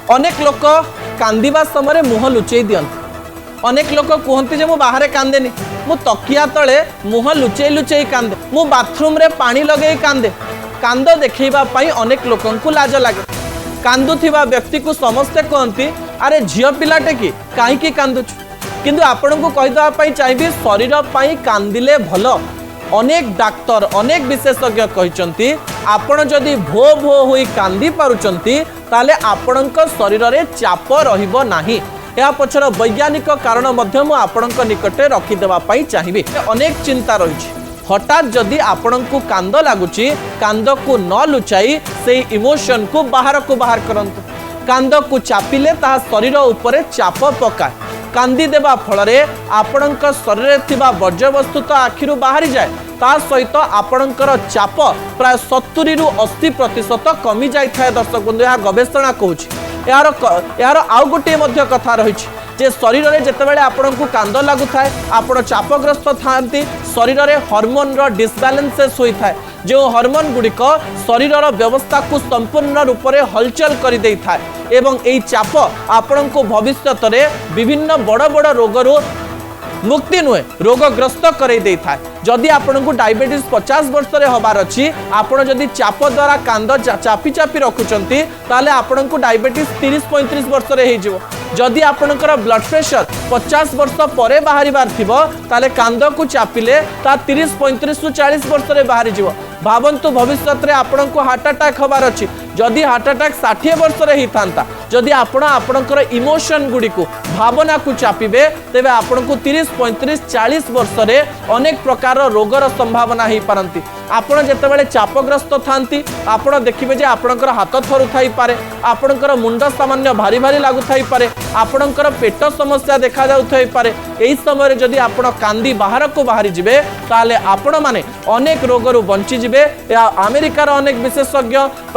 अनेक लोक कांदिबा समय मुह लुचई दियंती। अनेक लोक कहते जे मु बाहर कांदेनी, मु तकिया तले मुह लुचई लुचई कांदे, मु बाथरूम रे पानी लगे कांदे। कांद देखा अनेक लोक लाज लगे। कांदुथिबा व्यक्ति को समस्ते कहती अरे झियो पिलाटे कि कहीं कांदुछु, किंतु आपण को कहीदेवाई चाहिए शरीर पर कांदिले भल। अनेक डाक्तर अनेक विशेषज्ञ कहते आपण जदि भो भो होई कांदी पारुचंती ताले आपणक शरीर रे चाप रहिबो नाही। या पछर वैज्ञानिक कारण मध्य मु आपणक निकटे रखिदेवा पाई चाहिए। अनेक चिंता रही। हठात जदि आपण को कांद लगुची, कांद को न लुचाई से इमोशन को बाहर करंतु। कांद को चापिले ता शरीर उपरे चाप पकाए। कांदी देवा फल आपणक शरीर थिबा वर्ज्यवस्तु तो आखिरु बाहरी जाए, ता सहित आपणकर चाप प्राय 70 रु 80% कमी जाए। दर्शक बंधु यह गवेषणा कहूँ। यार आउ गोटे कथा रही जे शरीर में जितेबाला आपण को कांद लगु थाए, आपण चापग्रस्त थांती, शरीर में हॉर्मोन रो डिसबैलेंसेस होता है। जो हॉर्मोन गुड़िक शरीर व्यवस्था को संपूर्ण रूप से हलचल कर दे था एवं यही चाप आपण को भविष्य में विभिन्न बड़ बड़ रोगरू मुक्ति नुहे रोगग्रस्त कर दे था। जदि आपण को डायबिटीज 50 वर्ष रे हबार अच्छी, आपण जदि चाप द्वारा कांद चापी चापी रखुचंती ताले आपण को डायबिटीज 30-35 वर्ष रे हो। जदि आपणकर ब्लड प्रेशर 50 वर्ष पर बाहर थिबो ताले कांद को चापिले ता 30-35 रु 40 वर्ष रे बाहरी जीवो। भावंतु भविष्य में आपण को हार्ट अटैक हबार अच्छी, जदि हार्ट अटैक 60 वर्ष रे ही थांता, जदि आपणकर इमोशन गुड़ी को भावना को चापिबे तेबे आपण को 30-35-40 वर्ष रे अनेक प्रकार रोगर संभावना हो पारती। आपण जितेबाला चापग्रस्त थांती आपण देखिए जे आपणकर हाथ थरु थाई पारे, आपणकर मुंड सामान्य भारी भारी लागु थाई पारे, आपणकर पेट समस्या देखा जाउ थाई पारे। एही समय जदि आपण कांदी बाहर को बाहरी जिबे ताले आपण माने अनेक रोगरू बंची जिबे। या अमेरिकार अनेक विशेषज्ञ